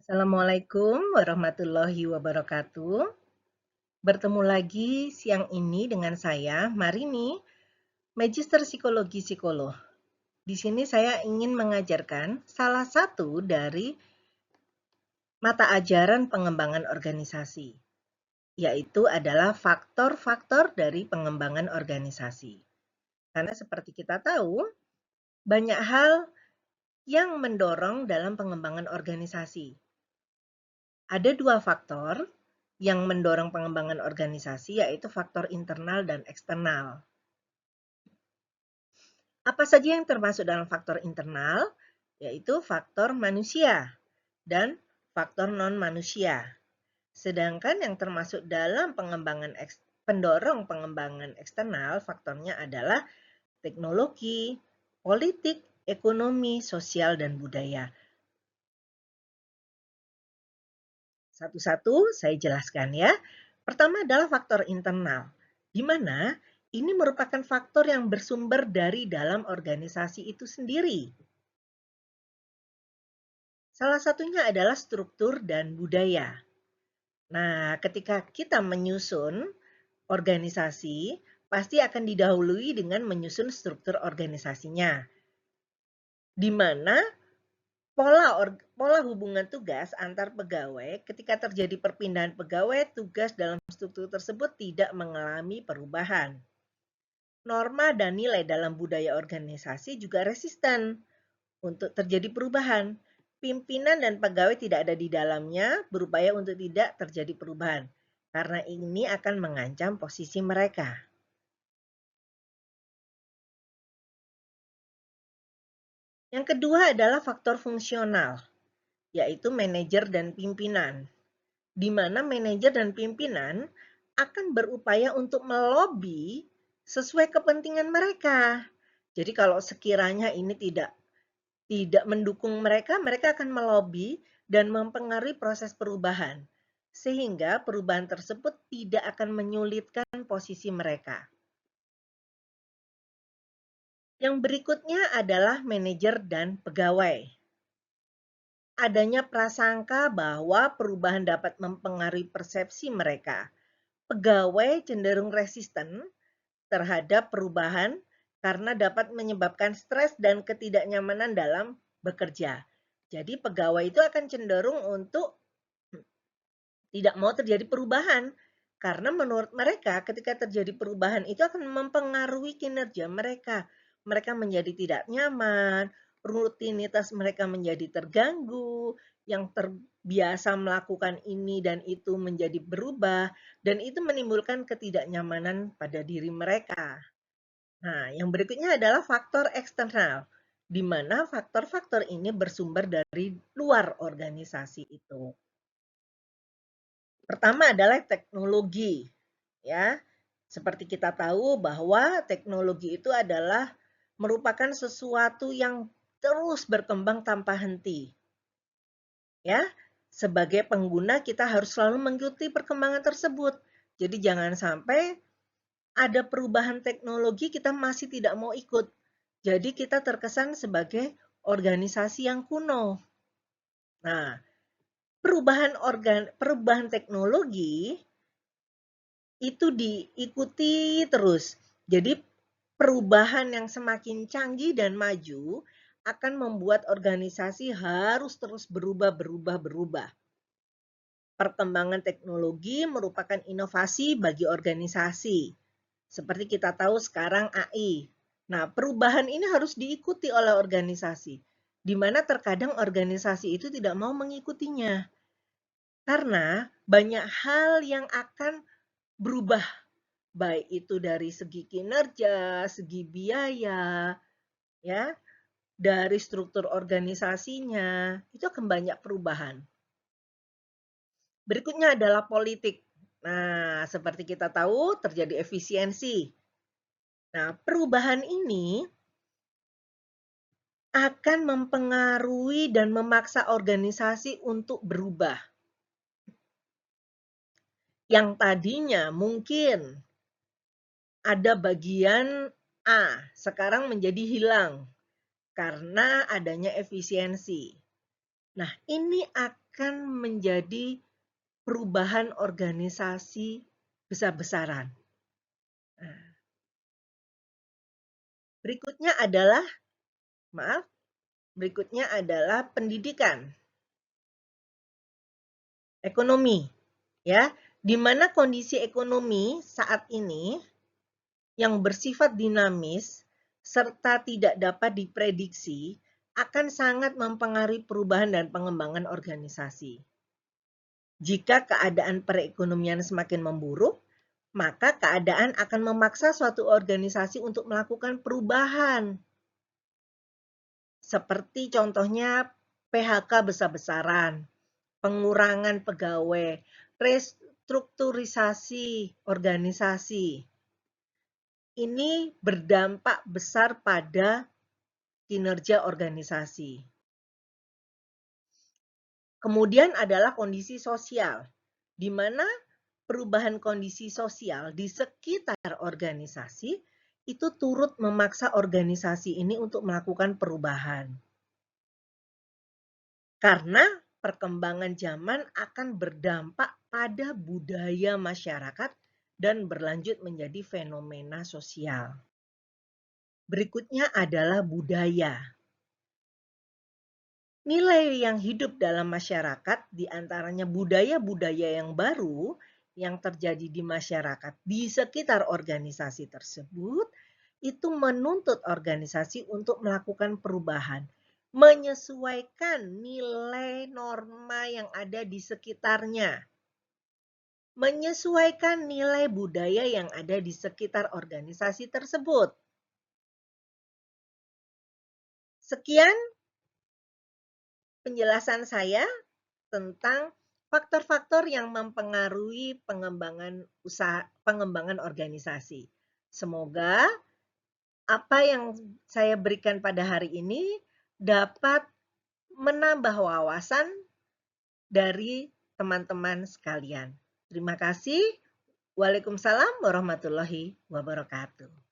Assalamualaikum warahmatullahi wabarakatuh. Bertemu lagi siang ini dengan saya, Marini, Magister Psikologi Psikolog. Di sini saya ingin mengajarkan salah satu dari mata ajaran pengembangan organisasi, yaitu adalah faktor-faktor dari pengembangan organisasi. Karena seperti kita tahu, banyak hal yang mendorong dalam pengembangan organisasi. Ada dua faktor yang mendorong pengembangan organisasi, yaitu faktor internal dan eksternal. Apa saja yang termasuk dalam faktor internal? Yaitu faktor manusia dan faktor non-manusia. Sedangkan yang termasuk dalam pendorong pengembangan eksternal, faktornya adalah teknologi, politik, ekonomi, sosial, dan budaya. Satu-satu saya jelaskan ya. Pertama adalah faktor internal, di mana ini merupakan faktor yang bersumber dari dalam organisasi itu sendiri. Salah satunya adalah struktur dan budaya. Nah, ketika kita menyusun organisasi, pasti akan didahului dengan menyusun struktur organisasinya, di mana pola hubungan tugas antar pegawai ketika terjadi perpindahan pegawai, tugas dalam struktur tersebut tidak mengalami perubahan. Norma dan nilai dalam budaya organisasi juga resisten untuk terjadi perubahan. Pimpinan dan pegawai tidak ada di dalamnya berupaya untuk tidak terjadi perubahan, karena ini akan mengancam posisi mereka. Yang kedua adalah faktor fungsional, yaitu manajer dan pimpinan, di mana manajer dan pimpinan akan berupaya untuk melobi sesuai kepentingan mereka. Jadi kalau sekiranya ini tidak mendukung mereka, mereka akan melobi dan mempengaruhi proses perubahan, sehingga perubahan tersebut tidak akan menyulitkan posisi mereka. Yang berikutnya adalah manajer dan pegawai. Adanya prasangka bahwa perubahan dapat mempengaruhi persepsi mereka. Pegawai cenderung resisten terhadap perubahan karena dapat menyebabkan stres dan ketidaknyamanan dalam bekerja. Jadi pegawai itu akan cenderung untuk tidak mau terjadi perubahan. Karena menurut mereka ketika terjadi perubahan itu akan mempengaruhi kinerja mereka. Mereka menjadi tidak nyaman, rutinitas mereka menjadi terganggu, yang terbiasa melakukan ini dan itu menjadi berubah, dan itu menimbulkan ketidaknyamanan pada diri mereka. Nah, yang berikutnya adalah faktor eksternal, di mana faktor-faktor ini bersumber dari luar organisasi itu. Pertama adalah teknologi, ya. Seperti kita tahu bahwa teknologi itu adalah merupakan sesuatu yang terus berkembang tanpa henti. Ya, sebagai pengguna kita harus selalu mengikuti perkembangan tersebut. Jadi jangan sampai ada perubahan teknologi kita masih tidak mau ikut. Jadi kita terkesan sebagai organisasi yang kuno. Nah, perubahan teknologi itu diikuti terus. Jadi perubahan yang semakin canggih dan maju akan membuat organisasi harus terus berubah. Perkembangan teknologi merupakan inovasi bagi organisasi. Seperti kita tahu sekarang AI. Nah, perubahan ini harus diikuti oleh organisasi, di mana terkadang organisasi itu tidak mau mengikutinya. Karena banyak hal yang akan berubah, baik itu dari segi kinerja, segi biaya, ya, dari struktur organisasinya, itu akan banyak perubahan. Berikutnya adalah politik. Nah, seperti kita tahu terjadi efisiensi. Nah, perubahan ini akan mempengaruhi dan memaksa organisasi untuk berubah. Yang tadinya mungkin ada bagian A, sekarang menjadi hilang karena adanya efisiensi. Nah, ini akan menjadi perubahan organisasi besar-besaran. Nah, berikutnya adalah, berikutnya adalah pendidikan, ekonomi, ya, di mana kondisi ekonomi saat ini yang bersifat dinamis serta tidak dapat diprediksi akan sangat mempengaruhi perubahan dan pengembangan organisasi. Jika keadaan perekonomian semakin memburuk, maka keadaan akan memaksa suatu organisasi untuk melakukan perubahan. Seperti contohnya PHK besar-besaran, pengurangan pegawai, restrukturisasi organisasi. Ini berdampak besar pada kinerja organisasi. Kemudian adalah kondisi sosial, di mana perubahan kondisi sosial di sekitar organisasi itu turut memaksa organisasi ini untuk melakukan perubahan. Karena perkembangan zaman akan berdampak pada budaya masyarakat dan berlanjut menjadi fenomena sosial. Berikutnya adalah budaya. Nilai yang hidup dalam masyarakat, diantaranya budaya-budaya yang baru yang terjadi di masyarakat di sekitar organisasi tersebut, itu menuntut organisasi untuk melakukan perubahan, menyesuaikan nilai norma yang ada di sekitarnya, menyesuaikan nilai budaya yang ada di sekitar organisasi tersebut. Sekian penjelasan saya tentang faktor-faktor yang mempengaruhi pengembangan organisasi. Semoga apa yang saya berikan pada hari ini dapat menambah wawasan dari teman-teman sekalian. Terima kasih. Waalaikumsalam warahmatullahi wabarakatuh.